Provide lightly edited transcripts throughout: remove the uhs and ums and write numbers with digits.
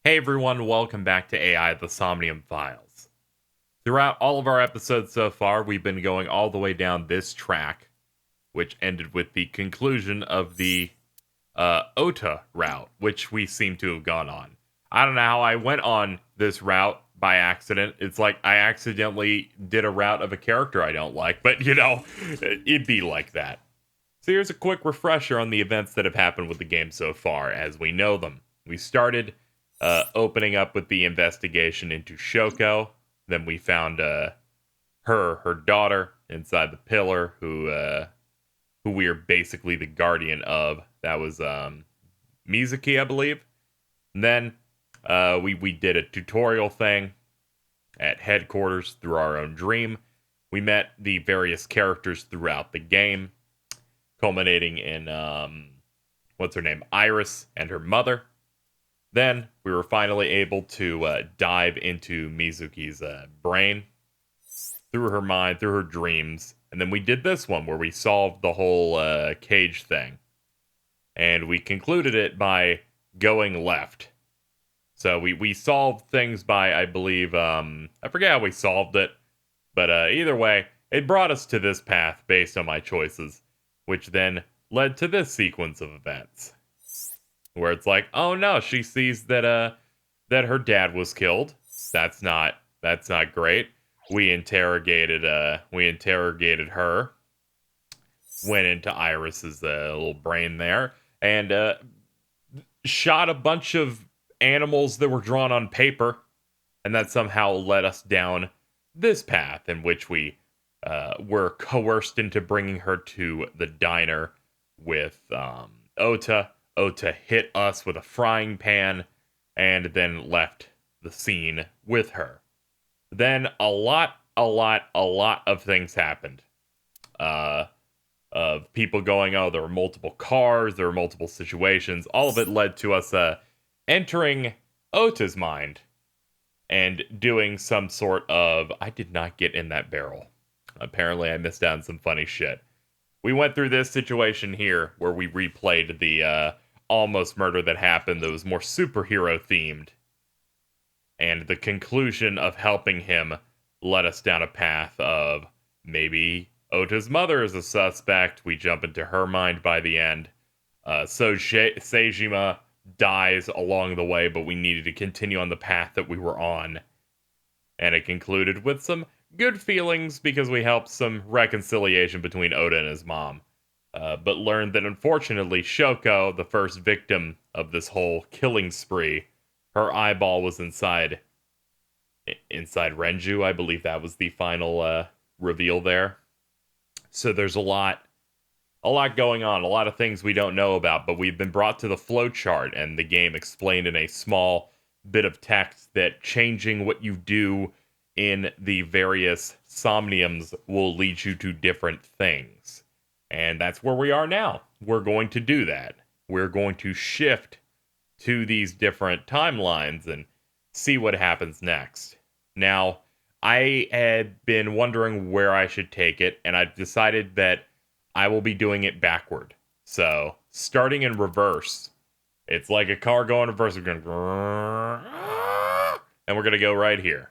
Hey everyone, welcome back to AI the Somnium Files. Throughout all of our episodes so far, we've been going all the way down this track, which ended with the conclusion of the Ohta route, which we seem to have gone on. I don't know how I went on this route by accident. It's like I accidentally did a route of a character I don't like, but it'd be like that. So here's a quick refresher on the events that have happened with the game so far as we know them. We started opening up with the investigation into Shoko. Then we found her daughter inside the pillar, who we are basically the guardian of. That was Mizuki, I believe. And then we did a tutorial thing at headquarters through our own dream. We met the various characters throughout the game, culminating in what's her name, Iris, and her mother. Then we were finally able to dive into Mizuki's brain, through her mind, through her dreams. And then we did this one where we solved the whole cage thing. And we concluded it by going left. So we solved things by, I believe, I forget how we solved it. But either way, it brought us to this path based on my choices, which then led to this sequence of events. Where it's like, oh no, she sees that that her dad was killed. That's not great. We interrogated her. Went into Iris's little brain there and shot a bunch of animals that were drawn on paper, and that somehow led us down this path in which we were coerced into bringing her to the diner with Ohta. Ohta hit us with a frying pan and then left the scene with her. Then a lot of things happened. Of people going, oh, there were multiple cars, there were multiple situations. All of it led to us entering Ohta's mind and doing some sort of, I did not get in that barrel. Apparently I missed out on some funny shit. We went through this situation here where we replayed the almost murder that happened that was more superhero themed. And the conclusion of helping him led us down a path of maybe Ohta's mother is a suspect. We jump into her mind by the end. So Seijima dies along the way, but we needed to continue on the path that we were on. And it concluded with some good feelings because we helped some reconciliation between Ohta and his mom. But learned that unfortunately Shoko, the first victim of this whole killing spree, her eyeball was inside Renju. I believe that was the final reveal there. So there's a lot going on, a lot of things we don't know about, but we've been brought to the flowchart, and the game explained in a small bit of text that changing what you do in the various somniums will lead you to different things. And that's where we are now. We're going to do that. We're going to shift to these different timelines and see what happens next. Now, I had been wondering where I should take it, and I've decided that I will be doing it backward. So, starting in reverse, it's like a car going in reverse. We're going and we're going to go right here.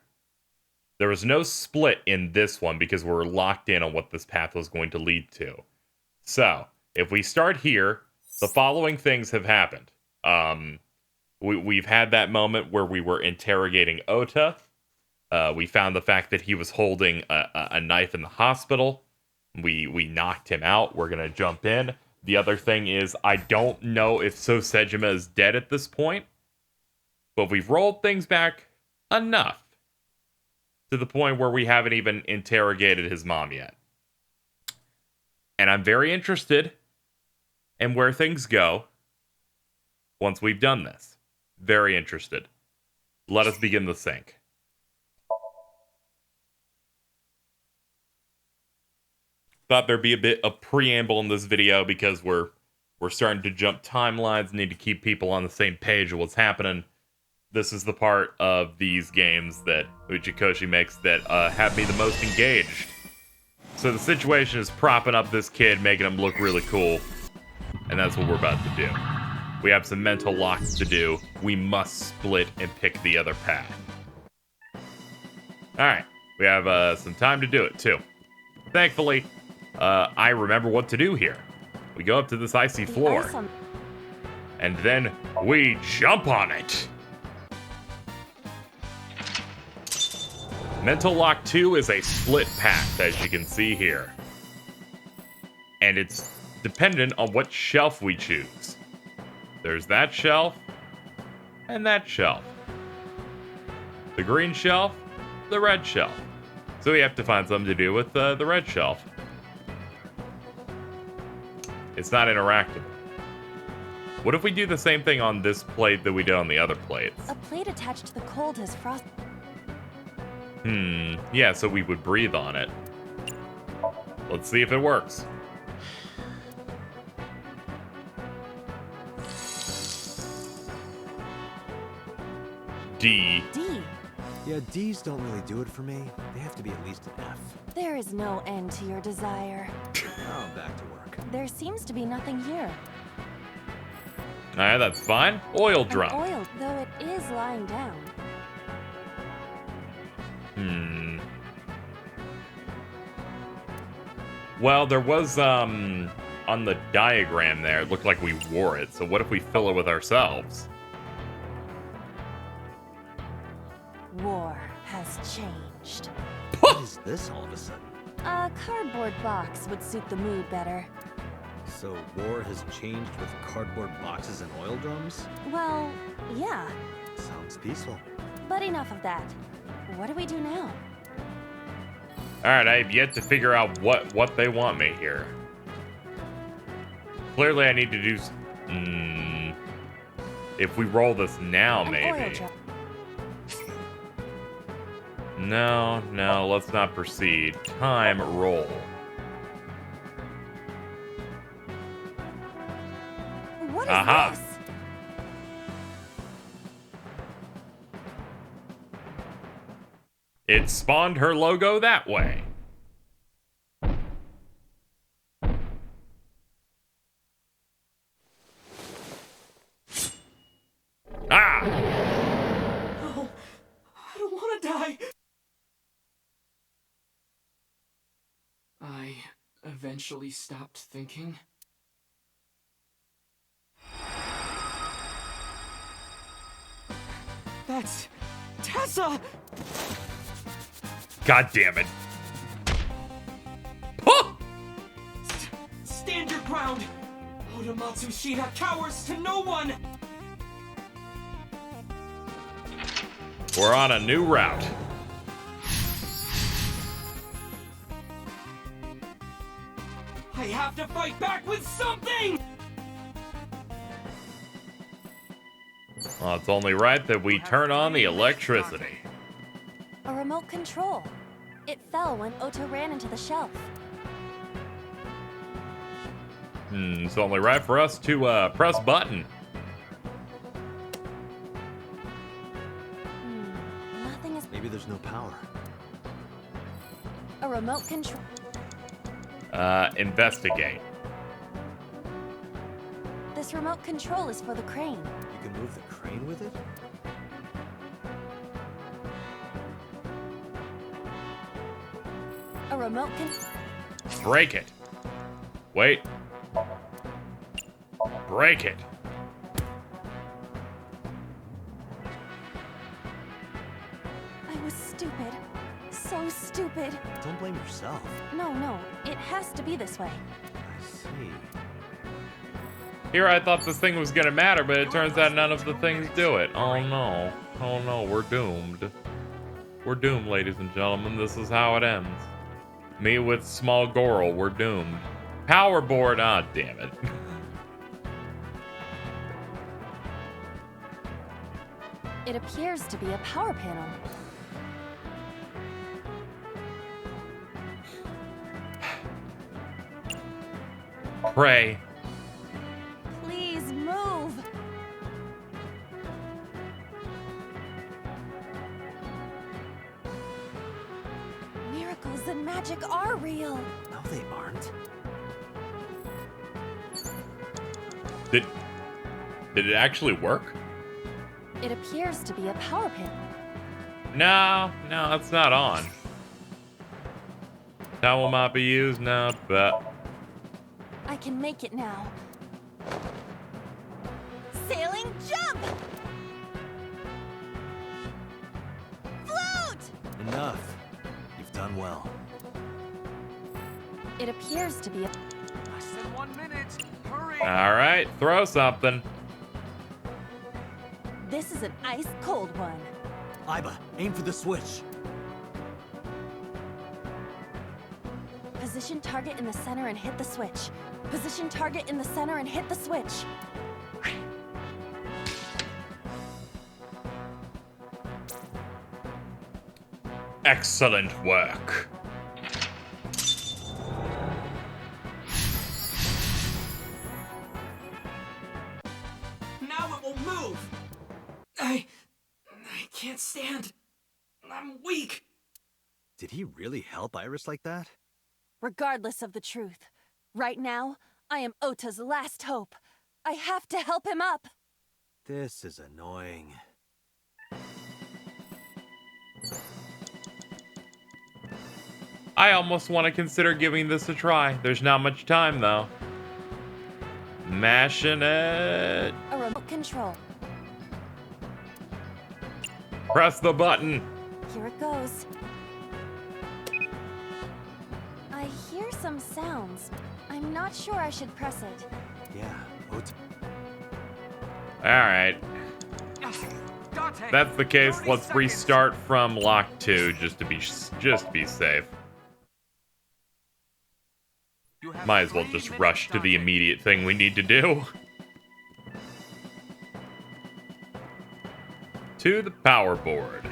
There was no split in this one because we're locked in on what this path was going to lead to. So, if we start here, the following things have happened. We've had that moment where we were interrogating Ohta. We found the fact that he was holding a knife in the hospital. We knocked him out. We're going to jump in. The other thing is, I don't know if Sejima is dead at this point, but we've rolled things back enough to the point where we haven't even interrogated his mom yet. And I'm very interested in where things go once we've done this. Very interested. Let us begin the sync. Thought there'd be a bit of preamble in this video because we're starting to jump timelines, need to keep people on the same page of what's happening. This is the part of these games that Uchikoshi makes that have me the most engaged. So the situation is propping up this kid, making him look really cool. And that's what we're about to do. We have some mental locks to do. We must split and pick the other path. Alright, we have some time to do it, too. Thankfully, I remember what to do here. We go up to this icy floor. And then we jump on it. Mental Lock 2 is a split path, as you can see here. And it's dependent on what shelf we choose. There's that shelf, and that shelf. The green shelf, the red shelf. So we have to find something to do with the red shelf. It's not interactive. What if we do the same thing on this plate that we did on the other plates? A plate attached to the cold has frost. Yeah, so we would breathe on it. Let's see if it works. D. D. Yeah, D's don't really do it for me. They have to be at least an F. There is no end to your desire. Oh, back to work. There seems to be nothing here. Alright, that's fine. Oil drum. Oil, though it is lying down. Well, there was, on the diagram there, it looked like we wore it. So what if we fill it with ourselves? War has changed. What is this all of a sudden? A cardboard box would suit the mood better. So war has changed with cardboard boxes and oil drums? Well, yeah. Sounds peaceful. But enough of that. What do we do now? Alright, I have yet to figure out what they want me here. Clearly I need to do... if we roll this now, maybe. No, let's not proceed. Time roll. What is this? It spawned her logo that way. Ah! No, I don't want to die. I eventually stopped thinking. That's Tessa! God damn it. Huh! Stand your ground! Oda Matsushita cowers to no one! We're on a new route. I have to fight back with something! Well, it's only right that we turn on the electricity. A remote control. It fell when Ohta ran into the shelf. It's only right for us to press button. Nothing is... Maybe there's no power. A remote control... Investigate. This remote control is for the crane. You can move the crane with it? A remote can... Break it. Wait. Break it. I was stupid. So stupid. Don't blame yourself. No. It has to be this way. I see. Here I thought this thing was gonna matter, but it turns out none of the things do it. Oh no. Oh no, we're doomed. We're doomed, ladies and gentlemen. This is how it ends. Me with small Goral, we're doomed. Power board, ah, damn it. It appears to be a power panel. Pray. Please move. Miracles and magic are real. No, they aren't. Did it actually work? It appears to be a power panel. No, it's not on. That will not be used now, but I can make it now. Sailing jump! Float! Enough. You've done well. It appears to be a... Less than 1 minute. Hurry. all right, throw something. This is an ice cold one. Iba, aim for the switch. Position target in the center and hit the switch. Position target in the center and hit the switch. Excellent work. Now it will move. I can't stand. I'm weak. Did he really help Iris like that? Regardless of the truth, right now, I am Ohta's last hope. I have to help him up. This is annoying. I almost want to consider giving this a try. There's not much time, though. Mashing it. A remote control. Press the button. Here it goes. I hear some sounds. I'm not sure I should press it. Yeah, Ohta. All right. Dante, That's the case. 30 Let's seconds. restart from lock 2 just to be safe. You have Might as well 3 just minutes, rush to the Dante. immediate thing we need to do. To the power board.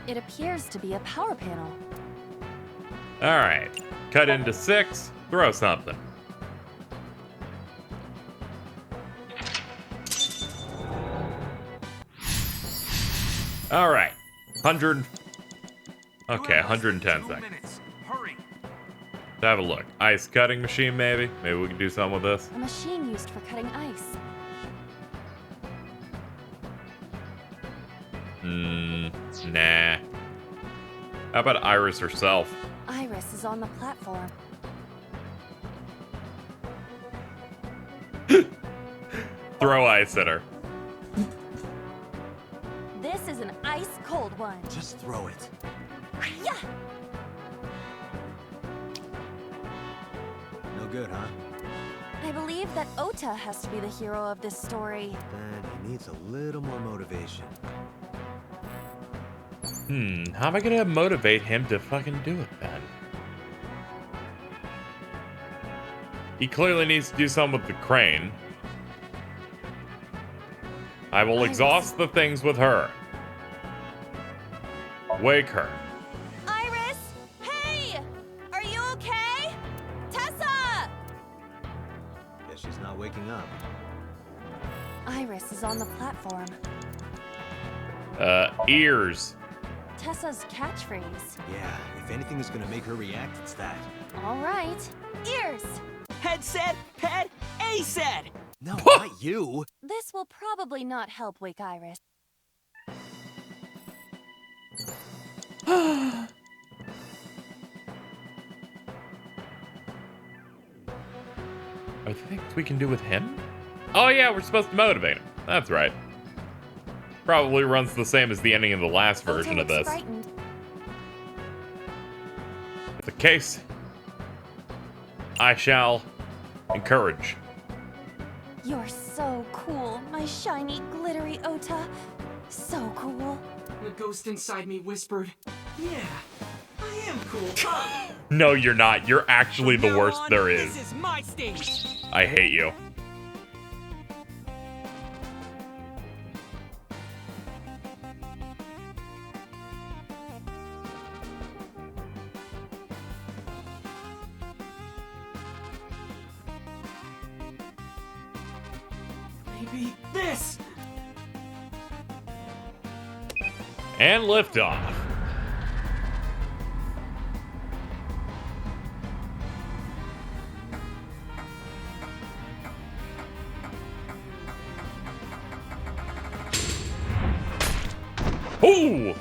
It appears to be a power panel. All right. Cut into 6. Throw something. All right. 100. You Okay, have less than 110 2 seconds. minutes. Hurry. Let's have a look. Ice cutting machine, maybe? Maybe we can do something with this. A machine used for cutting ice. Nah. How about Iris herself? Iris is on the platform. Throw ice at her. This is an ice cold one. Just throw it. Yeah! No good, huh? I believe that Ohta has to be the hero of this story. Then he needs a little more motivation. How am I gonna motivate him to fucking do it then? He clearly needs to do something with the crane. I will Iris. exhaust the things with her. Wake her. Iris! Hey! Are you okay? Tessa! Guess she's not waking up. Iris is on the platform. Ears. Tessa's catchphrase. Yeah, if anything is gonna make her react, it's that. All right. Ears! Head said, head, A said. No, not you. This will probably not help wake Iris. Are there things we can do with him? Oh yeah, we're supposed to motivate him. That's right. Probably runs the same as the ending of the last version Ohta of looks this. frightened. The case, I shall encourage. You're so cool, my shiny, glittery Ohta. So cool. The ghost inside me whispered, "Yeah, I am cool, huh?" No, you're not. You're actually the From now worst on, there is. This is my stage. I hate you. Maybe this. And liftoff. Ooh!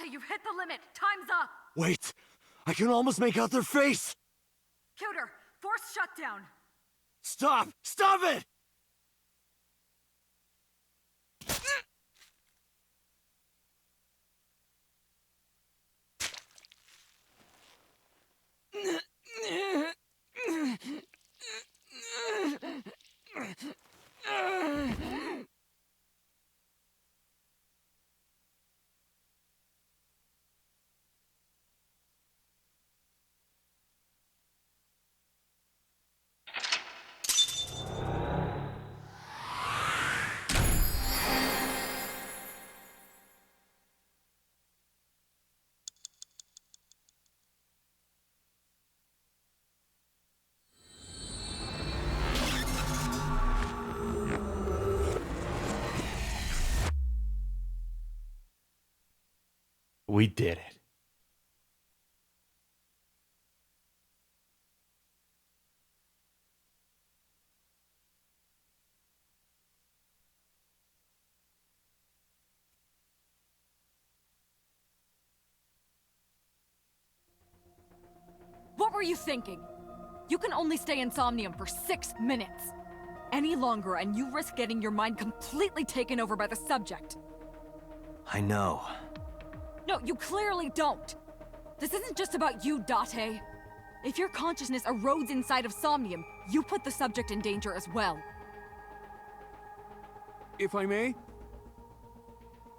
Date, you've hit the limit. Time's up. Wait! I can almost make out their face! Cuter, force shutdown. Stop! Stop it! We did it. What were you thinking? You can only stay in Somnium for 6 minutes. Any longer and you risk getting your mind completely taken over by the subject. I know. No, you clearly don't. This isn't just about you, Date. If your consciousness erodes inside of Somnium, you put the subject in danger as well. If I may?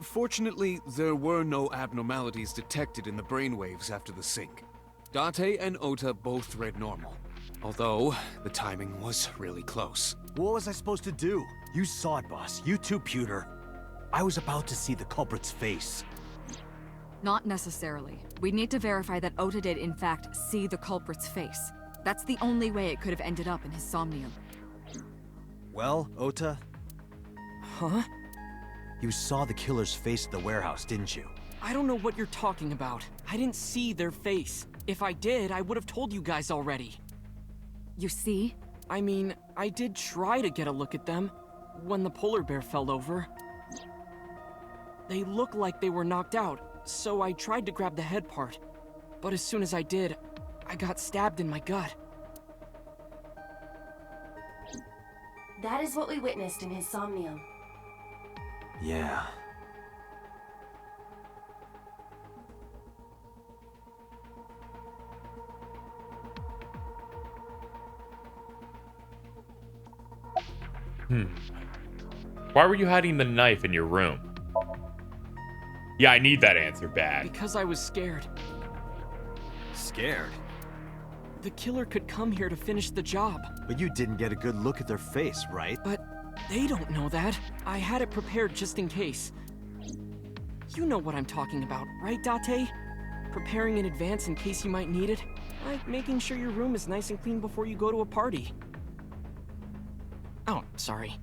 Fortunately, there were no abnormalities detected in the brainwaves after the sync. Date and Ohta both read normal, although the timing was really close. What was I supposed to do? You saw it, boss. You too, Pewter. I was about to see the culprit's face. Not necessarily. We need to verify that Ohta did in fact see the culprit's face. That's the only way it could have ended up in his Somnium. Well, Ohta, Huh? you saw the killer's face at the warehouse, didn't you? I don't know what you're talking about. I didn't see their face. If I did, I would have told you guys already. You see? I mean, I did try to get a look at them when the polar bear fell over. They looked like they were knocked out, so I tried to grab the head part. But as soon as I did, I got stabbed in my gut. That is what we witnessed in his Somnium. Yeah. Why were you hiding the knife in your room? Yeah, I need that answer bad. Because I was scared. Scared? The killer could come here to finish the job. But you didn't get a good look at their face, right? But they don't know that. I had it prepared just in case. You know what I'm talking about, right, Date? Preparing in advance in case you might need it. Like making sure your room is nice and clean before you go to a party. Oh, sorry.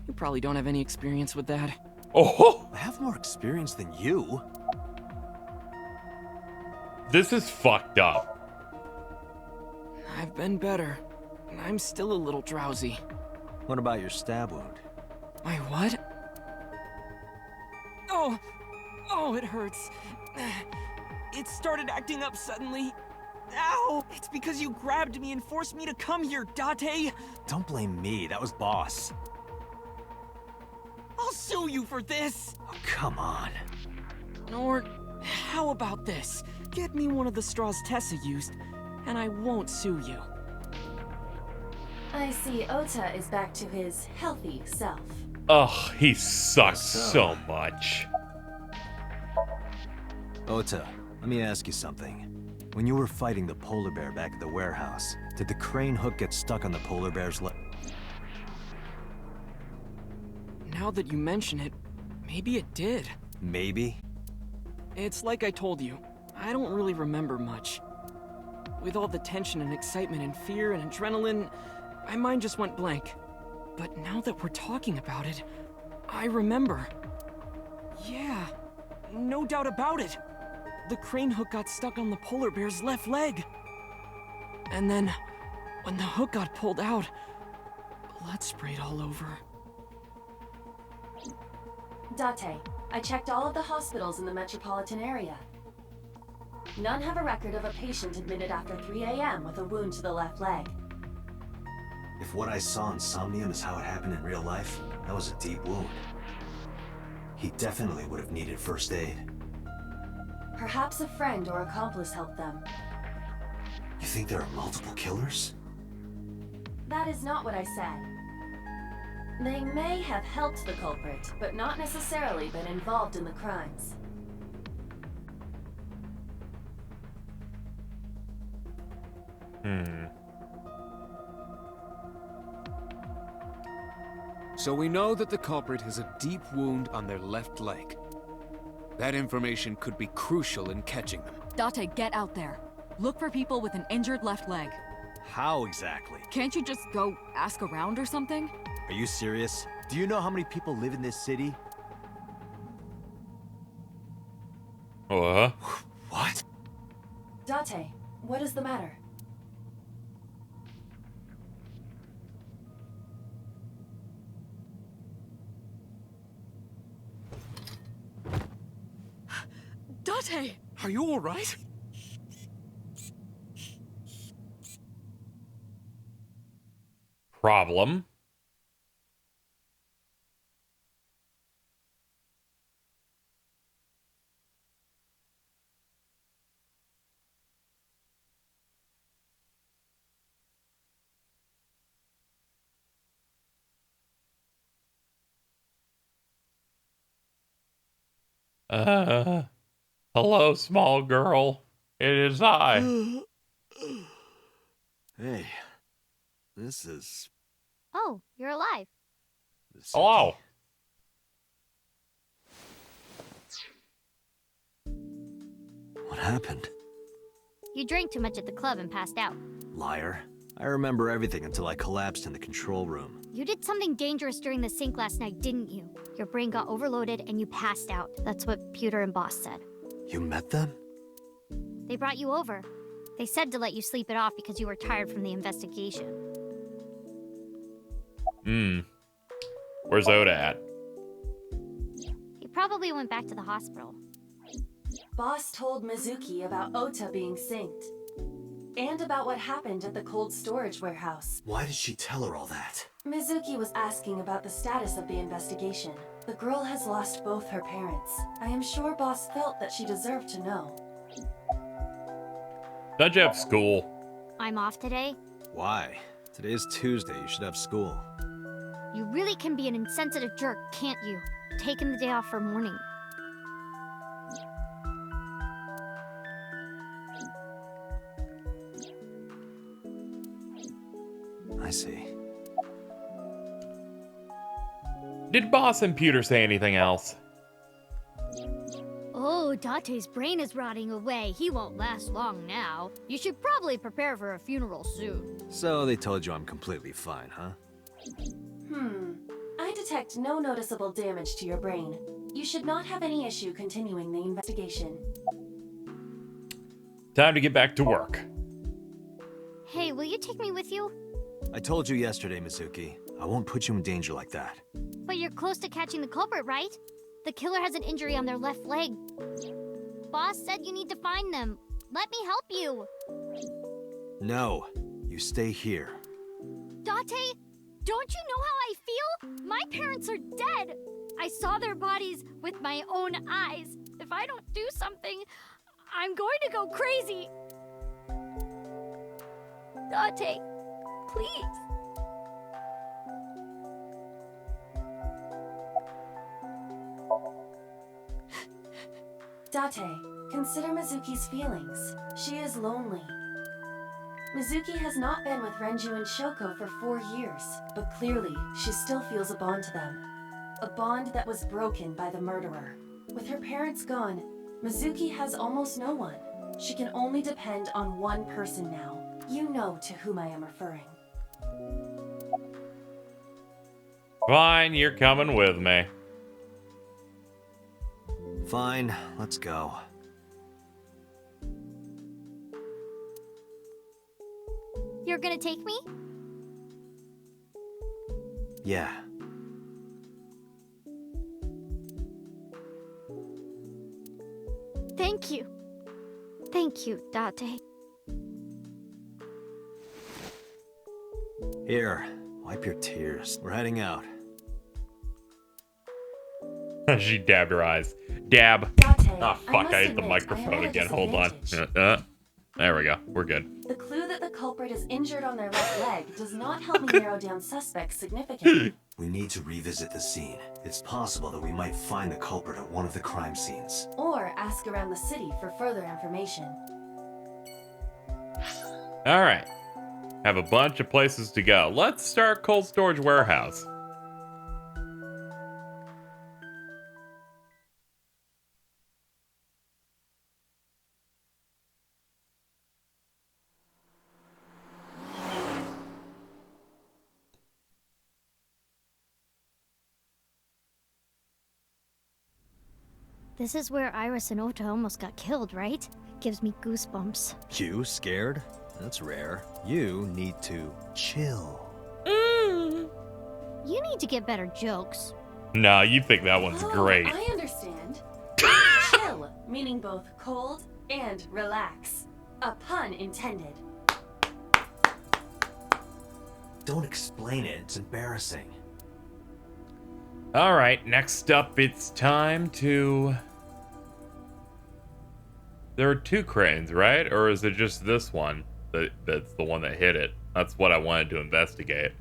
You probably don't have any experience with that. Oh, I have more experience than you. this is fucked up. I've been better. I'm still a little drowsy. What about your stab wound? My what? Oh! Oh, it hurts. It started acting up suddenly. Ow! It's because you grabbed me and forced me to come here, Date! Don't blame me, that was Boss. I'll sue you for this! Oh, come on. Or, how about this? Get me one of the straws Tessa used, and I won't sue you. I see Ohta is back to his healthy self. Ugh, he sucks so much. Ohta, let me ask you something. When you were fighting the polar bear back at the warehouse, did the crane hook get stuck on the polar bear's leg? Now that you mention it, maybe it did. Maybe? It's like I told you. I don't really remember much. With all the tension and excitement and fear and adrenaline, my mind just went blank. But now that we're talking about it, I remember. Yeah, no doubt about it. The crane hook got stuck on the polar bear's left leg. And then, when the hook got pulled out, blood sprayed all over. Date, I checked all of the hospitals in the metropolitan area. None have a record of a patient admitted after 3 a.m. with a wound to the left leg. If what I saw in Somnium is how it happened in real life, that was a deep wound. He definitely would have needed first aid. Perhaps a friend or accomplice helped them. You think there are multiple killers? That is not what I said. They may have helped the culprit, but not necessarily been involved in the crimes. So we know that the culprit has a deep wound on their left leg. That information could be crucial in catching them. Date, get out there. Look for people with an injured left leg. How exactly? Can't you just go ask around or something? Are you serious? Do you know how many people live in this city? What? What? Date, what is the matter? Date! Are you all right? Problem. Hello, small girl. It is I. Hey, this is... Oh, you're alive. Hello. What happened? You drank too much at the club and passed out. Liar. I remember everything until I collapsed in the control room. You did something dangerous during the sink last night, didn't you? Your brain got overloaded and you passed out. That's what Pewter and Boss said. You met them? They brought you over. They said to let you sleep it off because you were tired from the investigation. Where's Ohta at? He probably went back to the hospital. Boss told Mizuki about Ohta being synced. And about what happened at the cold storage warehouse. Why did she tell her all that? Mizuki was asking about the status of the investigation. The girl has lost both her parents. I am sure Boss felt that she deserved to know. Don't you have school? I'm off today. Why? Today is Tuesday. You should have school. You really can be an insensitive jerk, can't you? Taking the day off for mourning. I see. Did Boss and Pewter say anything else? Oh, Date's brain is rotting away. He won't last long now. You should probably prepare for a funeral soon. So they told you I'm completely fine, huh? I detect no noticeable damage to your brain. You should not have any issue continuing the investigation. Time to get back to work. Hey, will you take me with you? I told you yesterday, Mizuki. I won't put you in danger like that. But you're close to catching the culprit, right? The killer has an injury on their left leg. Boss said you need to find them. Let me help you. No, you stay here. Date, don't you know how I feel? My parents are dead. I saw their bodies with my own eyes. If I don't do something, I'm going to go crazy. Date, please. Date, consider Mizuki's feelings. She is lonely. Mizuki has not been with Renju and Shoko for 4 years, but clearly she still feels a bond to them. A bond that was broken by the murderer. With her parents gone, Mizuki has almost no one. She can only depend on one person now. You know to whom I am referring. Fine, you're coming with me. Fine, let's go. You're gonna take me? Yeah. Thank you. Thank you, Date. Here, wipe your tears. We're heading out. She dabbed her eyes. Dab. Date, Oh, fuck, I hit the admit, microphone I am at a again. Hold on. disadvantage. There we go. We're good. The clue that the culprit is injured on their left leg does not help me narrow down suspects significantly. We need to revisit the scene. It's possible that we might find the culprit at one of the crime scenes. Or ask around the city for further information. All right. Have a bunch of places to go. Let's start cold storage warehouse. This is where Iris and Ohta almost got killed, right? Gives me goosebumps. You scared? That's rare. You need to chill. You need to get better jokes. Nah, you think that one's Oh, great. I understand. Chill, meaning both cold and relax. A pun intended. Don't explain it. It's embarrassing. All right, next up, it's time to... There are two cranes, right? Or is it just this one that's the one that hit it? That's what I wanted to investigate.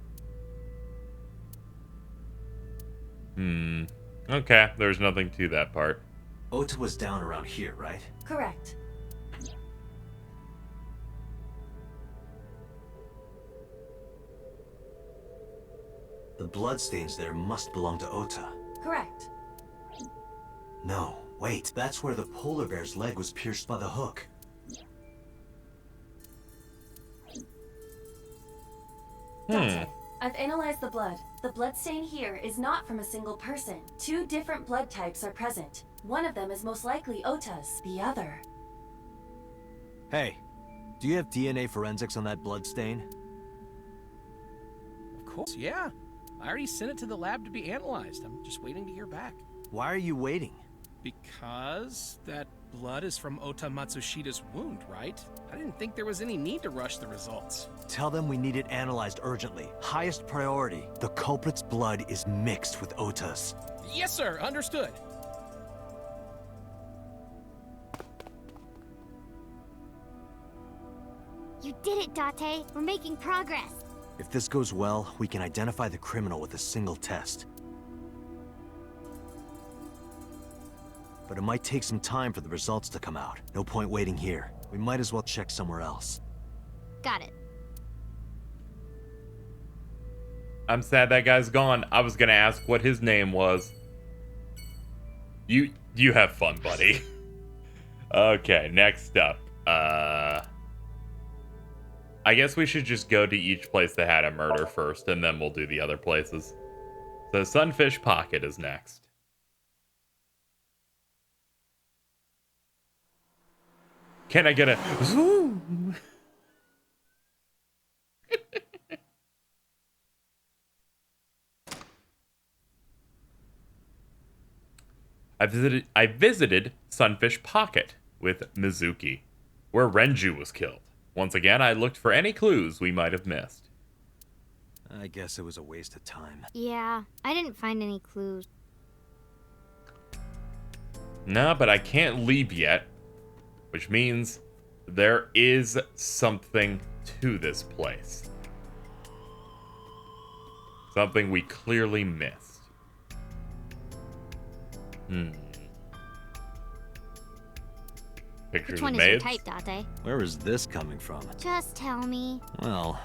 Okay, there's nothing to that part. Ohta was down around here, right? Correct. The bloodstains there must belong to Ohta. Correct. No, wait. That's where the polar bear's leg was pierced by the hook. Date, I've analyzed the blood. The bloodstain here is not from a single person. Two different blood types are present. One of them is most likely Ohta's, the other. Hey, do you have DNA forensics on that bloodstain? Of course, yeah. I already sent it to the lab to be analyzed. I'm just waiting to hear back. Why are you waiting? Because that blood is from Ohta Matsushida's wound, right? I didn't think there was any need to rush the results. Tell them we need it analyzed urgently. Highest priority. The culprit's blood is mixed with Ohta's. Yes, sir. Understood. You did it, Date. We're making progress. If this goes well, we can identify the criminal with a single test. But it might take some time for the results to come out. No point waiting here. We might as well check somewhere else. Got it. I'm sad that guy's gone. I was gonna ask what his name was. You have fun, buddy. Okay, next up. I guess we should just go to each place that had a murder first, and then we'll do the other places. So Sunfish Pocket is next. Can I get a zoom? I visited Sunfish Pocket with Mizuki, where Renju was killed. Once again, I looked for any clues we might have missed. I guess it was a waste of time. Yeah, I didn't find any clues. No, but I can't leave yet, which means there is something to this place. Something we clearly missed. Pictures Which one of is your maids? type, Date? Where is this coming from? Just tell me. Well,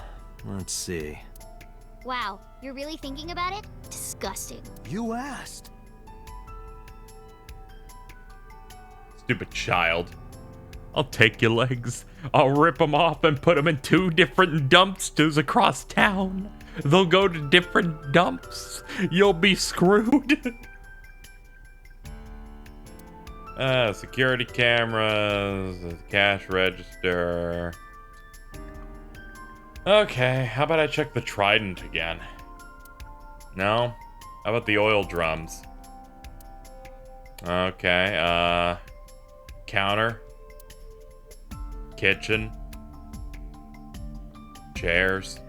let's see. Wow, you're really thinking about it? Disgusting. You asked. Stupid child. I'll take your legs. I'll rip them off and put them in 2 different dumpsters across town. They'll go to different dumps. You'll be screwed. Security cameras, cash register. Okay, how about I check the trident again? No? How about the oil drums? Okay, counter. Kitchen. Chairs.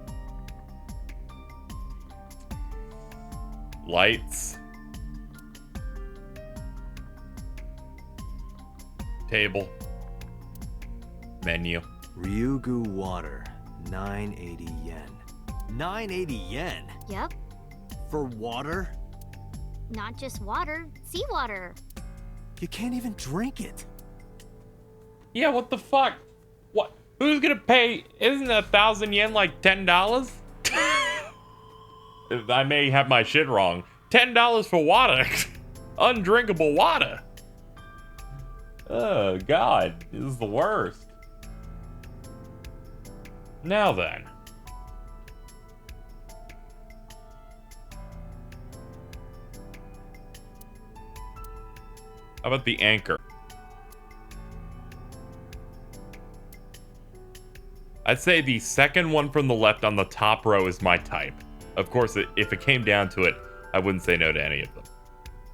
Lights. Table. Menu. Ryugu water, 980 yen. 980 yen? Yep. For water? Not just water, seawater. You can't even drink it. Yeah, what the fuck? What? Who's gonna pay? Isn't 1,000 yen like $10? I may have my shit wrong. $10 for water. Undrinkable water. Oh, God. This is the worst. Now then. How about the anchor? I'd say the second one from the left on the top row is my type. Of course, if it came down to it, I wouldn't say no to any of them.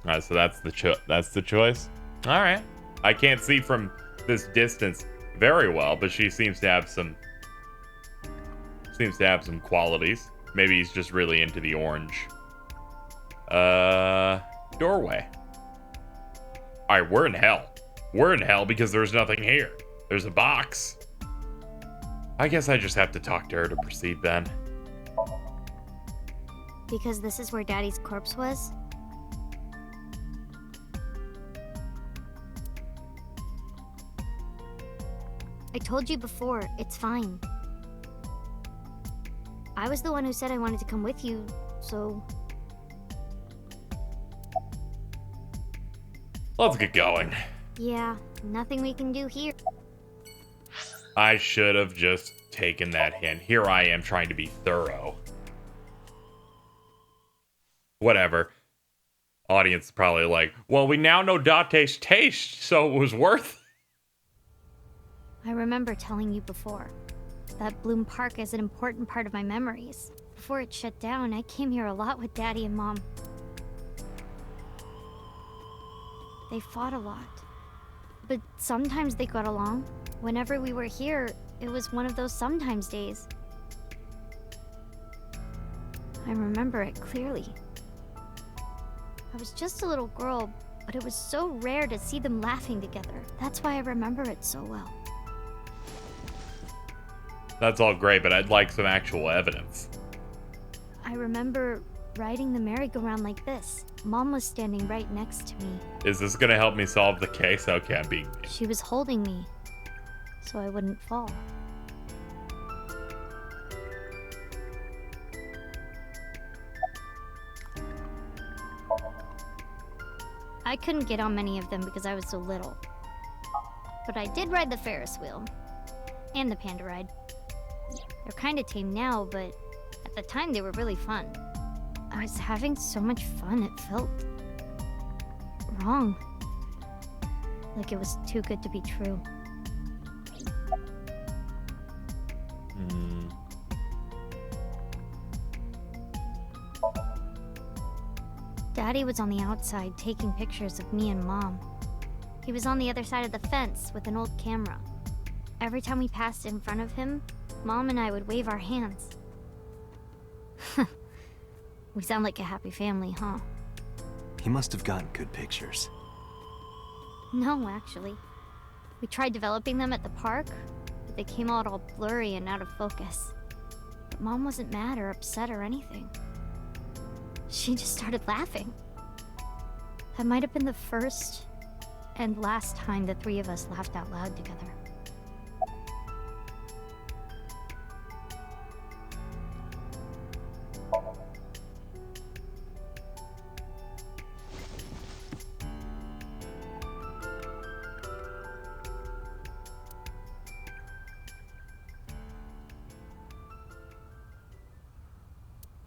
All right, so that's the choice. All right. I can't see from this distance very well, but she seems to have some qualities. Maybe he's just really into the orange. Doorway. All right, we're in hell. We're in hell because there's nothing here. There's a box. I guess I just have to talk to her to proceed then. Because this is where Daddy's corpse was? I told you before, it's fine. I was the one who said I wanted to come with you, so... Let's get going. Yeah, nothing we can do here. I should have just taken that hint. Here I am trying to be thorough. Whatever. Audience is probably like, well, we now know Date's taste, so it was worth. I remember telling you before. That Bloom Park is an important part of my memories. Before it shut down, I came here a lot with Daddy and Mom. They fought a lot. But sometimes they got along. Whenever we were here, it was one of those sometimes days. I remember it clearly. I was just a little girl, but it was so rare to see them laughing together. That's why I remember it so well. That's all great, but I'd like some actual evidence. I remember riding the merry-go-round like this. Mom was standing right next to me. Is this gonna help me solve the case? Okay, I'm being... She was holding me, so I wouldn't fall. I couldn't get on many of them because I was so little. But I did ride the Ferris wheel. And the panda ride. They're kinda tame now, but at the time they were really fun. I was having so much fun, it felt wrong. Like it was too good to be true. Daddy was on the outside taking pictures of me and Mom. He was on the other side of the fence with an old camera. Every time we passed in front of him, Mom and I would wave our hands. We sound like a happy family, huh? He must have gotten good pictures. No, actually. We tried developing them at the park, but they came out all blurry and out of focus. But Mom wasn't mad or upset or anything. She just started laughing. That might have been the first and last time the three of us laughed out loud together.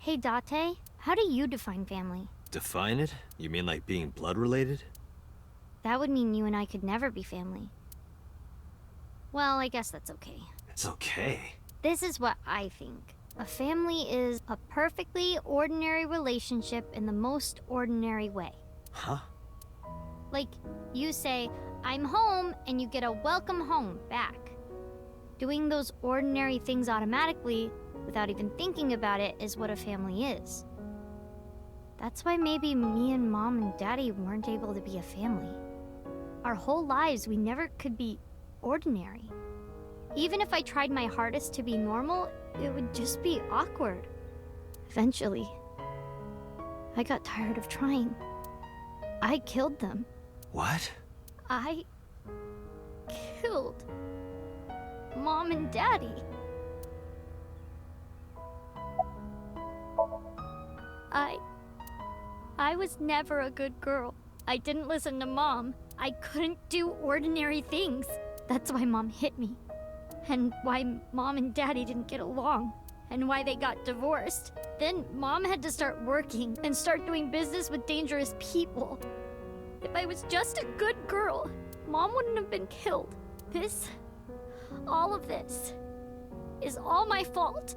Hey, Date, how do you define family? Define it? You mean like being blood related? That would mean you and I could never be family. Well, I guess that's okay. It's okay. This is what I think. A family is a perfectly ordinary relationship in the most ordinary way. Huh? Like, you say, I'm home, and you get a welcome home back. Doing those ordinary things automatically, without even thinking about it, is what a family is. That's why maybe me and Mom and Daddy weren't able to be a family. Our whole lives, we never could be ordinary. Even if I tried my hardest to be normal, it would just be awkward. Eventually, I got tired of trying. I killed them. What? I killed Mom and Daddy. I was never a good girl. I didn't listen to Mom. I couldn't do ordinary things. That's why Mom hit me. And why Mom and Daddy didn't get along. And why they got divorced. Then Mom had to start working and start doing business with dangerous people. If I was just a good girl, Mom wouldn't have been killed. All of this, is all my fault.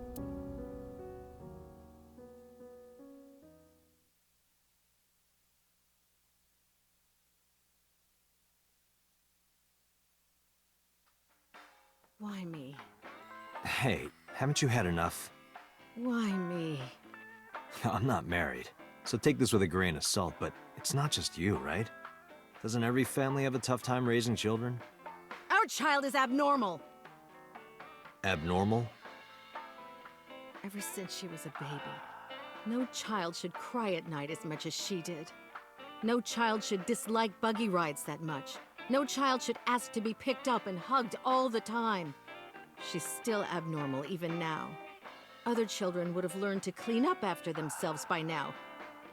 Why me? Hey, haven't you had enough? Why me? I'm not married, so take this with a grain of salt, but it's not just you, right? Doesn't every family have a tough time raising children? Our child is abnormal. Abnormal? Ever since she was a baby, no child should cry at night as much as she did. No child should dislike buggy rides that much. No child should ask to be picked up and hugged all the time. She's still abnormal even now. Other children would have learned to clean up after themselves by now.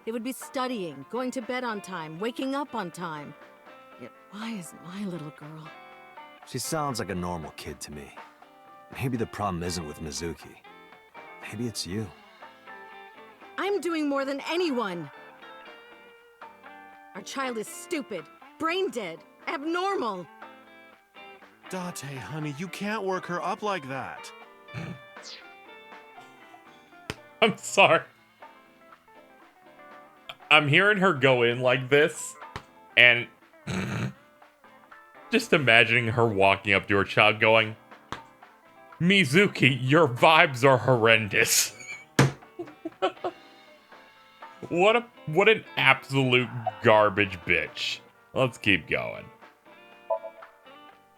They would be studying, going to bed on time, waking up on time. Yet why is my little girl? She sounds like a normal kid to me. Maybe the problem isn't with Mizuki. Maybe it's you. I'm doing more than anyone. Our child is stupid, brain dead, abnormal. Date, honey, you can't work her up like that. I'm sorry. I'm hearing her go in like this, and just imagining her walking up to her child going, Mizuki, your vibes are horrendous. What an absolute garbage bitch. Let's keep going.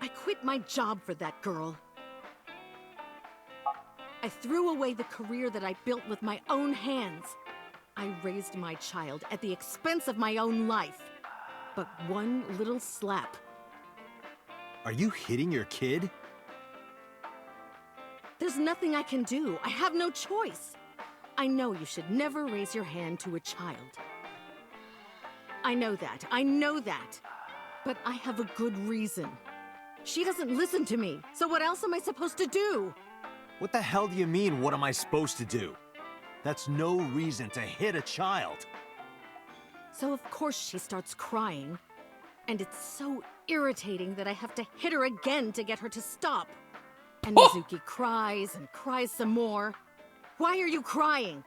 I quit my job for that girl. I threw away the career that I built with my own hands. I raised my child at the expense of my own life. But one little slap. Are you hitting your kid? There's nothing I can do. I have no choice. I know you should never raise your hand to a child. I know that. But I have a good reason. She doesn't listen to me, so what else am I supposed to do? What the hell do you mean, what am I supposed to do? That's no reason to hit a child. So of course she starts crying. And it's so irritating that I have to hit her again to get her to stop. And Mizuki cries and cries some more. Why are you crying?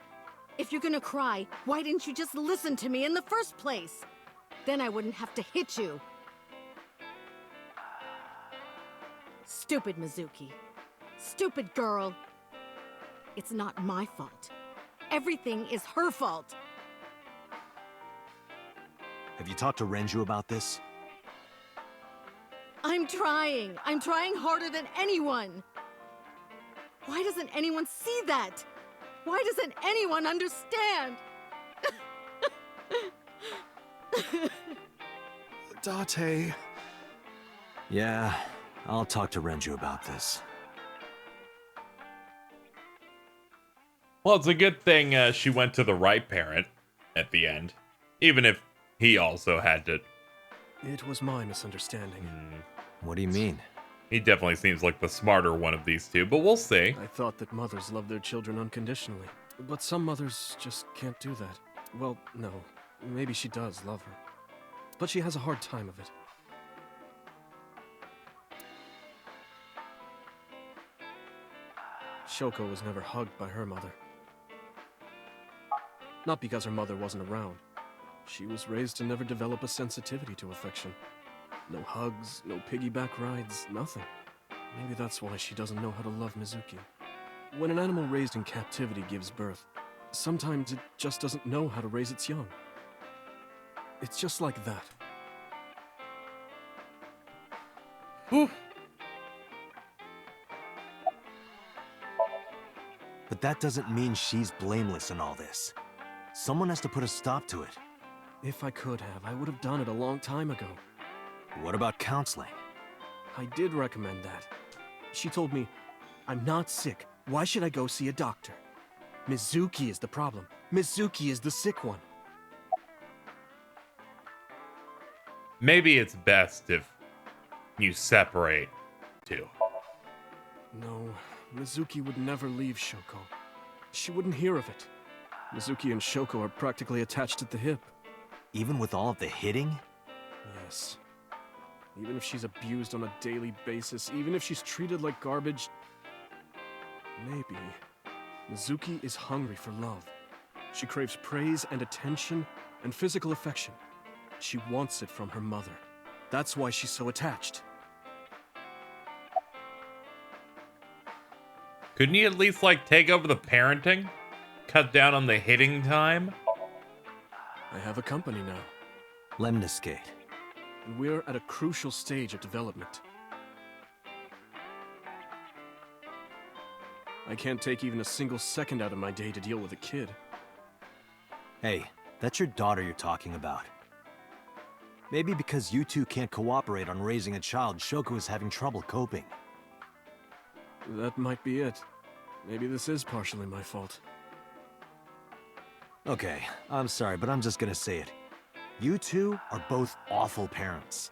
If you're gonna cry, why didn't you just listen to me in the first place? Then I wouldn't have to hit you. Stupid Mizuki. Stupid girl. It's not my fault. Everything is her fault. Have you talked to Renju about this? I'm trying. I'm trying harder than anyone. Why doesn't anyone see that? Why doesn't anyone understand? Date. Yeah, I'll talk to Renju about this. Well, it's a good thing she went to the right parent at the end. Even if he also had to... It was my misunderstanding. What do you mean? He definitely seems like the smarter one of these two, but we'll see. I thought that mothers love their children unconditionally. But some mothers just can't do that. Well, no. Maybe she does love her. But she has a hard time of it. Shoko was never hugged by her mother. Not because her mother wasn't around. She was raised to never develop a sensitivity to affection. No hugs, no piggyback rides, nothing. Maybe that's why she doesn't know how to love Mizuki. When an animal raised in captivity gives birth, sometimes it just doesn't know how to raise its young. It's just like that. Whew. But that doesn't mean she's blameless in all this. Someone has to put a stop to it. If I could have, I would have done it a long time ago. What about counseling? I did recommend that. She told me, I'm not sick. Why should I go see a doctor? Mizuki is the problem. Mizuki is the sick one. Maybe it's best if you separate two. No, Mizuki would never leave Shoko. She wouldn't hear of it. Mizuki and Shoko are practically attached at the hip. Even with all of the hitting? Yes. Even if she's abused on a daily basis, even if she's treated like garbage, maybe Mizuki is hungry for love. She craves praise and attention and physical affection. She wants it from her mother. That's why she's so attached. Couldn't you at least, like, take over the parenting? Cut down on the hitting time? I have a company now. Lemniscate. And we're at a crucial stage of development. I can't take even a single second out of my day to deal with a kid. Hey, that's your daughter you're talking about. Maybe because you two can't cooperate on raising a child, Shoko is having trouble coping. That might be it. Maybe this is partially my fault. Okay, I'm sorry, but I'm just gonna say it. You two are both awful parents.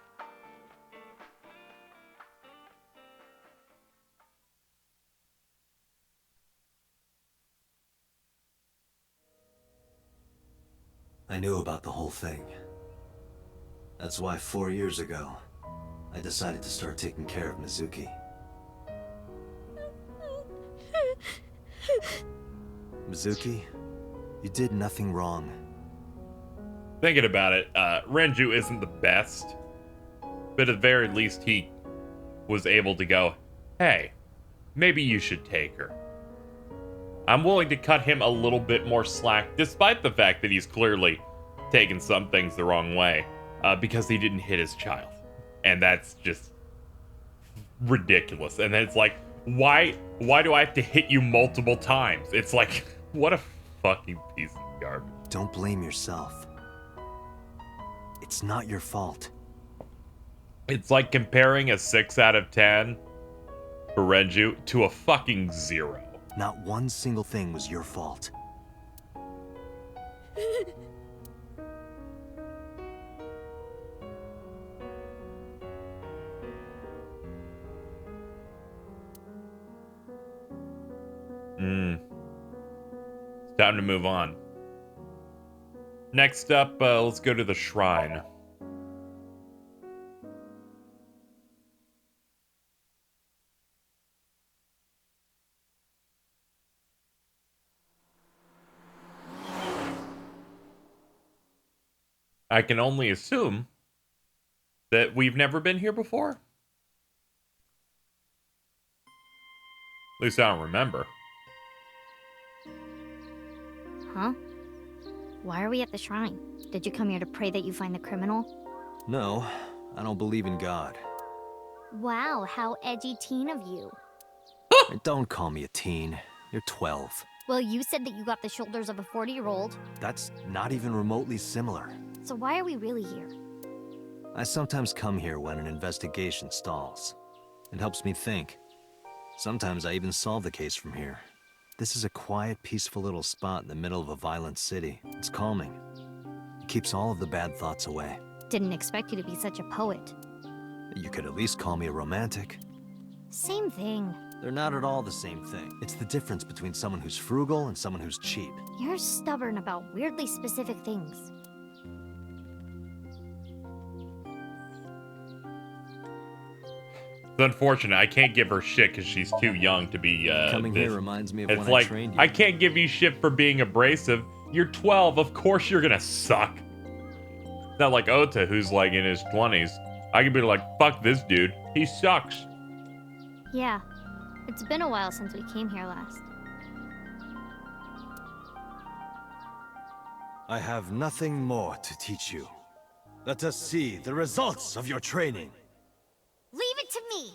I knew about the whole thing. That's why 4 years ago, I decided to start taking care of Mizuki. Mizuki, you did nothing wrong. Thinking about it, Renju isn't the best, but at the very least he was able to go, hey, maybe you should take her. I'm willing to cut him a little bit more slack, despite the fact that he's clearly taken some things the wrong way, because he didn't hit his child. And that's just ridiculous. And then it's like, why do I have to hit you multiple times? It's like, what a fucking piece of garbage. Don't blame yourself. It's not your fault. It's like comparing a 6 out of 10 for Renju to a fucking 0. Not one single thing was your fault. It's time to move on. Next up, let's go to the shrine. I can only assume that we've never been here before. At least I don't remember. Huh? Why are we at the shrine? Did you come here to pray that you find the criminal? No, I don't believe in God. Wow, how edgy teen of you. Don't call me a teen. You're 12. Well, you said that you got the shoulders of a 40-year-old. That's not even remotely similar. So why are we really here? I sometimes come here when an investigation stalls. It helps me think. Sometimes I even solve the case from here. This is a quiet, peaceful little spot in the middle of a violent city. It's calming. It keeps all of the bad thoughts away. Didn't expect you to be such a poet. You could at least call me a romantic. Same thing. They're not at all the same thing. It's the difference between someone who's frugal and someone who's cheap. You're stubborn about weirdly specific things. It's unfortunate. I can't give her shit because she's too young to be, Coming this. here reminds me of It's when like, I trained you. I can't give you shit for being abrasive. You're 12. Of course you're gonna suck. Not like Ohta, who's like in his 20s. I could be like, fuck this dude. He sucks. Yeah, it's been a while since we came here last. I have nothing more to teach you. Let us see the results of your training. Leave it to me!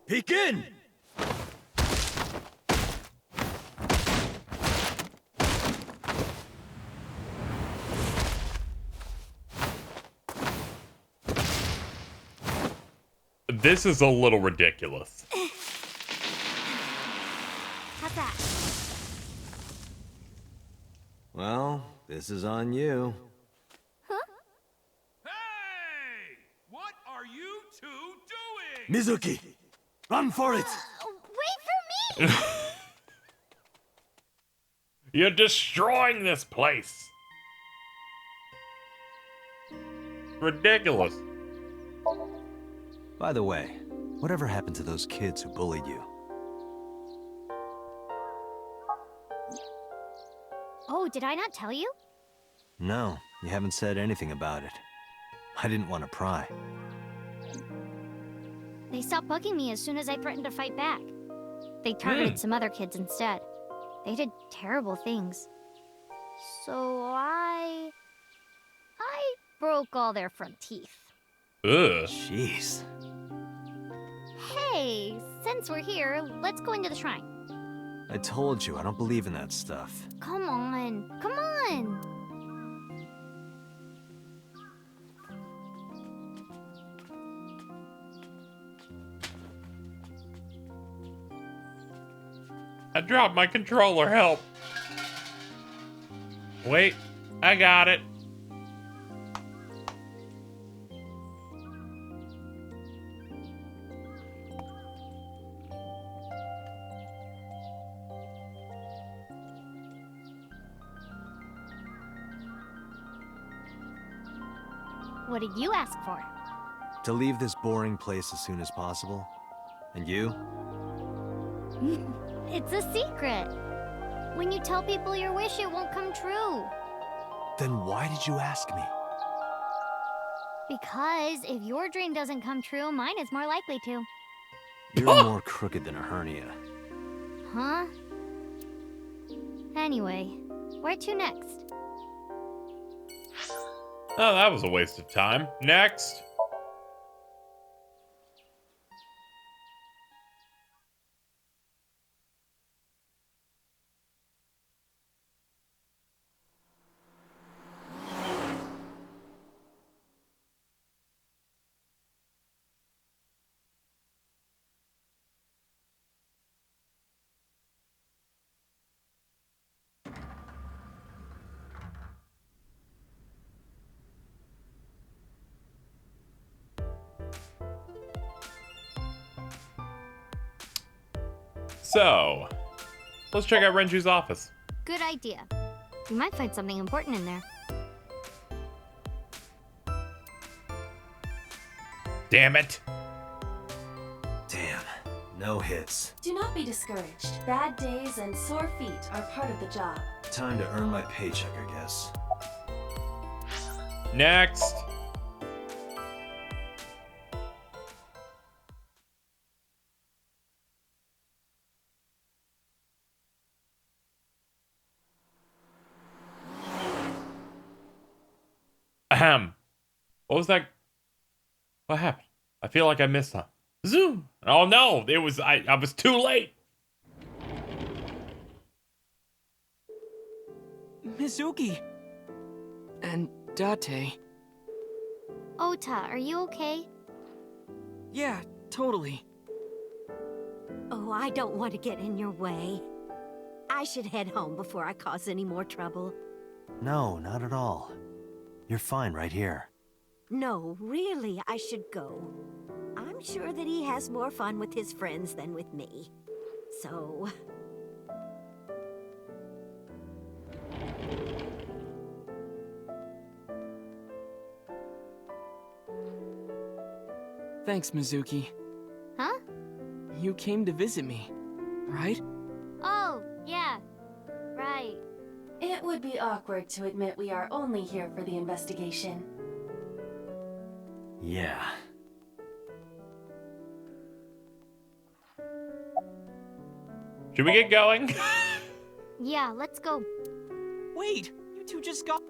Begin! This is a little ridiculous. How's that? Well, this is on you. Hey! What are you two doing? Mizuki, run for it! Wait for me! You're destroying this place. Ridiculous. By the way, whatever happened to those kids who bullied you? Oh, did I not tell you? No, you haven't said anything about it. I didn't want to pry. They stopped bugging me as soon as I threatened to fight back. They targeted some other kids instead. They did terrible things. So I broke all their front teeth. Ugh. Jeez. Hey, since we're here, let's go into the shrine. I told you, I don't believe in that stuff. Come on, come on! I dropped my controller, help. Wait, I got it. What did you ask for? To leave this boring place as soon as possible. And you? It's a secret. When you tell people your wish, it won't come true. Then why did you ask me? Because if your dream doesn't come true, mine is more likely to. You're more crooked than a hernia. Huh? Anyway, where to next? Oh, that was a waste of time. Next. So, let's check out Renju's office. Good idea. You might find something important in there. Damn it. Damn, no hits. Do not be discouraged. Bad days and sore feet are part of the job. Time to earn my paycheck, I guess. Next. Ahem. What was that? What happened? I feel like I missed something. Zoom. Oh no, it was I was too late. Mizuki! And Date. Ohta, are you okay? Yeah, totally. Oh, I don't want to get in your way. I should head home before I cause any more trouble. No, not at all. You're fine right here. No, really, I should go. I'm sure that he has more fun with his friends than with me. So... Thanks, Mizuki. Huh? You came to visit me, right? Oh, yeah. Right. It would be awkward to admit we are only here for the investigation. Yeah. Should we get going? Yeah, let's go. Wait, you two just got...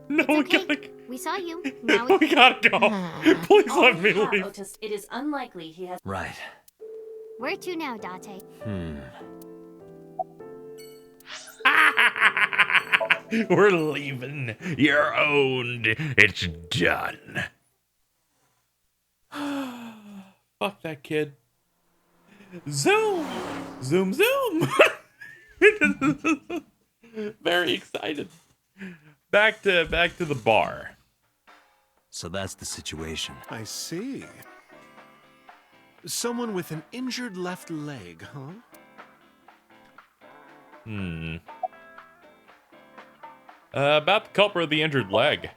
No, we gotta... We saw you. Now we gotta go. Please let me Yeah, leave. Otis, it is unlikely he has... Right. Where to now, Date? We're leaving. You're owned. It's done. Fuck that kid. Zoom! Zoom, zoom! Very excited. Back to the bar. So that's the situation. I see. Someone with an injured left leg, huh? About the culprit of the injured leg.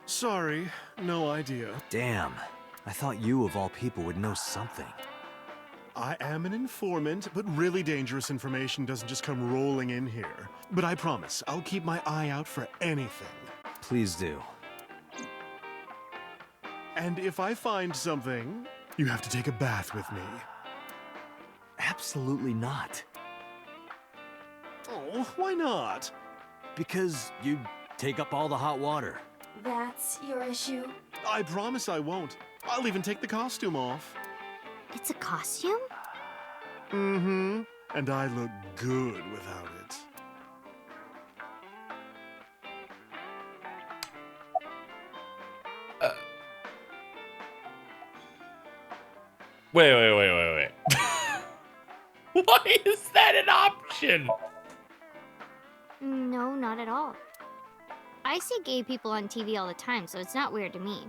Sorry, no idea. Damn. I thought you, of all people, would know something. I am an informant, but really dangerous information doesn't just come rolling in here. But I promise, I'll keep my eye out for anything. Please do. And if I find something, you have to take a bath with me. Absolutely not. Oh, why not? Because you take up all the hot water. That's your issue? I promise I won't. I'll even take the costume off. It's a costume? Mm-hmm. And I look good without it. Wait. Why is that an option? No, not at all. I see gay people on TV all the time, so it's not weird to me.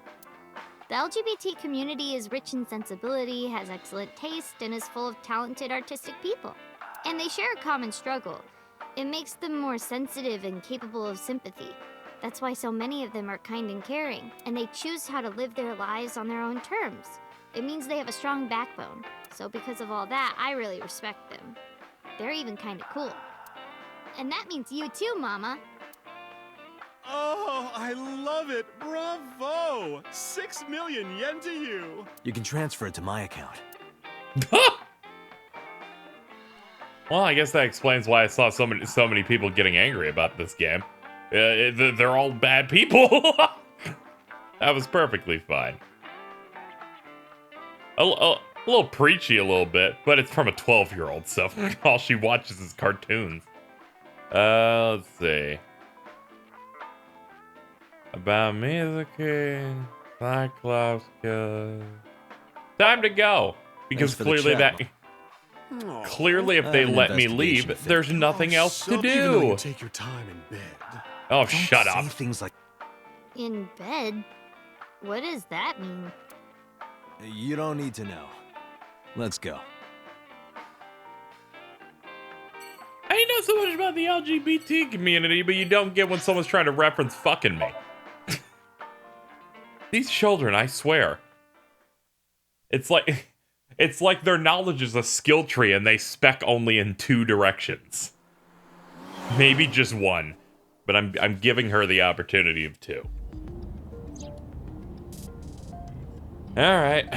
The LGBT community is rich in sensibility, has excellent taste, and is full of talented artistic people. And they share a common struggle. It makes them more sensitive and capable of sympathy. That's why so many of them are kind and caring, and they choose how to live their lives on their own terms. It means they have a strong backbone. So because of all that, I really respect them. They're even kind of cool. And that means you too, Mama. Oh, I love it! Bravo! 6 million yen to you! You can transfer it to my account. Well, I guess that explains why I saw so many people getting angry about this game. They're all bad people. That was perfectly fine. A little preachy a little bit, but it's from a 12-year-old, so all she watches is cartoons. Let's see. About Mizuki, Cyclops, time to go. Because clearly if they let me leave, there's nothing else to do. Take your time in bed. Oh, shut up. Things like In bed? What does that mean? you don't need to know. Let's go. I know so much about the LGBT community, but you don't get when someone's trying to reference fucking me. These children, I swear. It's like their knowledge is a skill tree and they spec only in 2 directions. Maybe just 1, but I'm giving her the opportunity of 2. All right.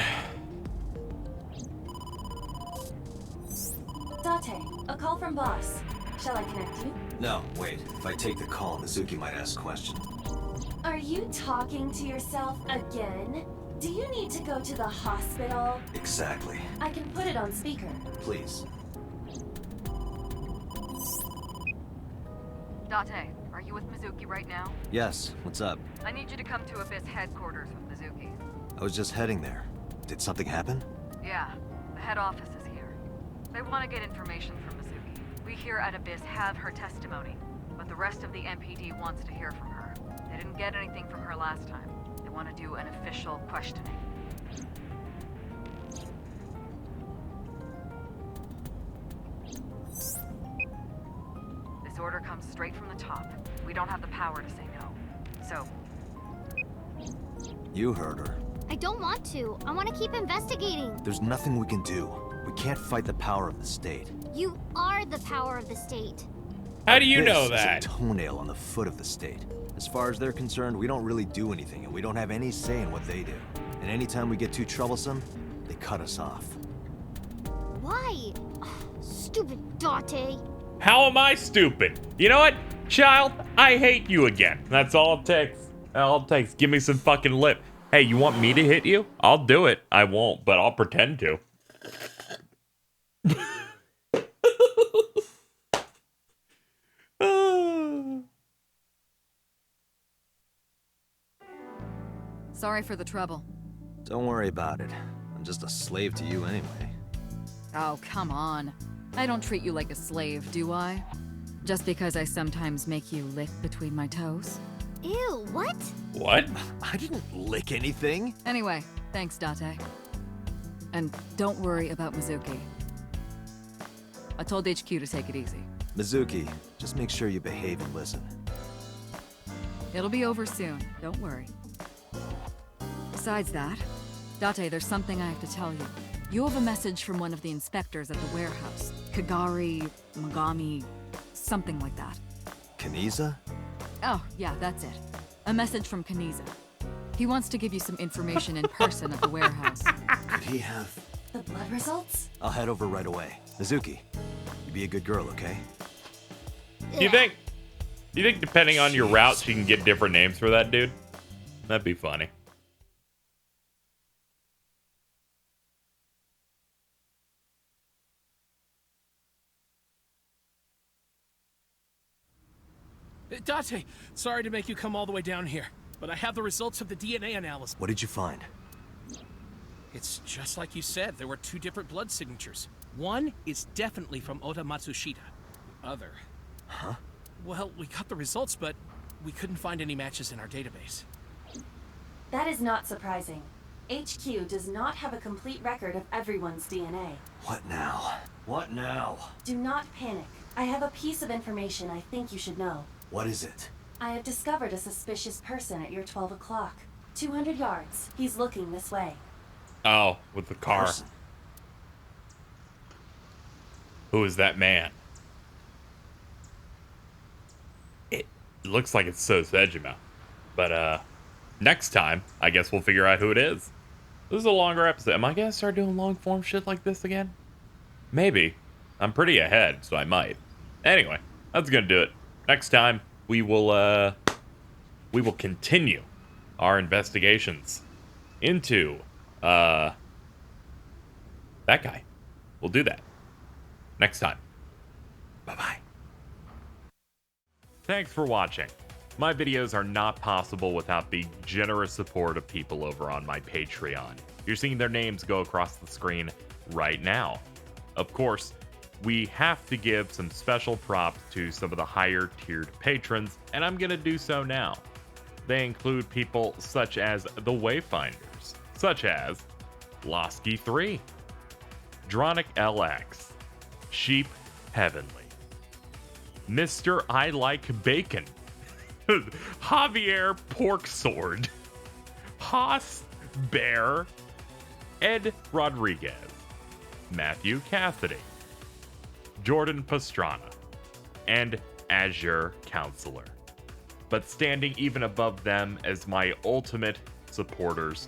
Date, a call from boss. Shall I connect you? No, wait. If I take the call, Mizuki might ask questions. Are you talking to yourself again? Do you need to go to the hospital? Exactly. I can put it on speaker. Please. Date, are you with Mizuki right now? Yes, what's up? I need you to come to Abyss headquarters with Mizuki. I was just heading there. Did something happen? Yeah, the head office is here. They want to get information from Mizuki. We here at Abyss have her testimony, but the rest of the MPD wants to hear from her. They didn't get anything from her last time. They want to do an official questioning. This order comes straight from the top. We don't have the power to say no. So, You heard her. I don't want to. I want to keep investigating. There's nothing we can do. We can't fight the power of the state. You are the power of the state. How do you know This is that? a toenail on the foot of the state. As far as they're concerned, we don't really do anything, and we don't have any say in what they do. And anytime we get too troublesome, they cut us off. Why? Stupid Date. How am I stupid? You know what, child? I hate you again. That's all it takes. All it takes. Give me some fucking lip. Hey, you want me to hit you? I'll do it. I won't, but I'll pretend to. Sorry for the trouble. Don't worry about it. I'm just a slave to you anyway. Oh, come on. I don't treat you like a slave, do I? Just because I sometimes make you lick between my toes? Ew, what? What? I didn't lick anything. Anyway, thanks, Date. And don't worry about Mizuki. I told HQ to take it easy. Mizuki, just make sure you behave and listen. It'll be over soon, don't worry. Besides that, Date, there's something I have to tell you. You have a message from one of the inspectors at the warehouse. Kagari, Magami, something like that. Kaniza? Oh, yeah, that's it. A message from Kaniza. He wants to give you some information in person at the warehouse. Could he have... The blood results? I'll head over right away. Mizuki, you be a good girl, okay? Do you think depending on your route, you can get different names for that dude? That'd be funny. Date, sorry to make you come all the way down here, but I have the results of the DNA analysis. What did you find? It's just like you said, there were two different blood signatures. One is definitely from Ohta Matsushita. The other... Huh? Well, we got the results, but we couldn't find any matches in our database. That is not surprising. HQ does not have a complete record of everyone's DNA. What now? What now? Do not panic. I have a piece of information I think you should know. What is it? I have discovered a suspicious person at your 12 o'clock. 200 yards. He's looking this way. Oh, with the car. Person. Who is that man? It looks like it's Sejima. But, next time, I guess we'll figure out who it is. This is a longer episode. Am I gonna start doing long form shit like this again? Maybe. I'm pretty ahead, so I might. Anyway, that's gonna do it. Next time, we will continue our investigations into, that guy. We'll do that. Next time. Bye-bye. Thanks for watching. My videos are not possible without the generous support of people over on my Patreon. You're seeing their names go across the screen right now. Of course, we have to give some special props to some of the higher tiered patrons, and I'm gonna do so now. They include people such as the Wayfinders, such as Losky 3, Dronic LX, Sheep Heavenly, Mr. I Like Bacon, Javier Porksword, Haas Bear, Ed Rodriguez, Matthew Cassidy, Jordan Pastrana, and Azure Counselor. But standing even above them as my ultimate supporters,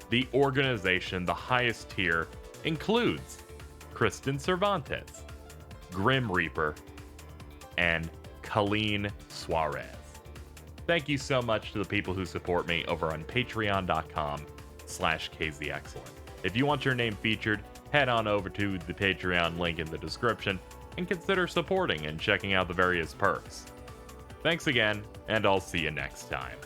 the organization, the highest tier, includes Kristen Cervantes, Grim Reaper, and Colleen Suarez. Thank you so much to the people who support me over on patreon.com/KZXcellent. If you want your name featured, head on over to the Patreon link in the description and consider supporting and checking out the various perks. Thanks again, and I'll see you next time.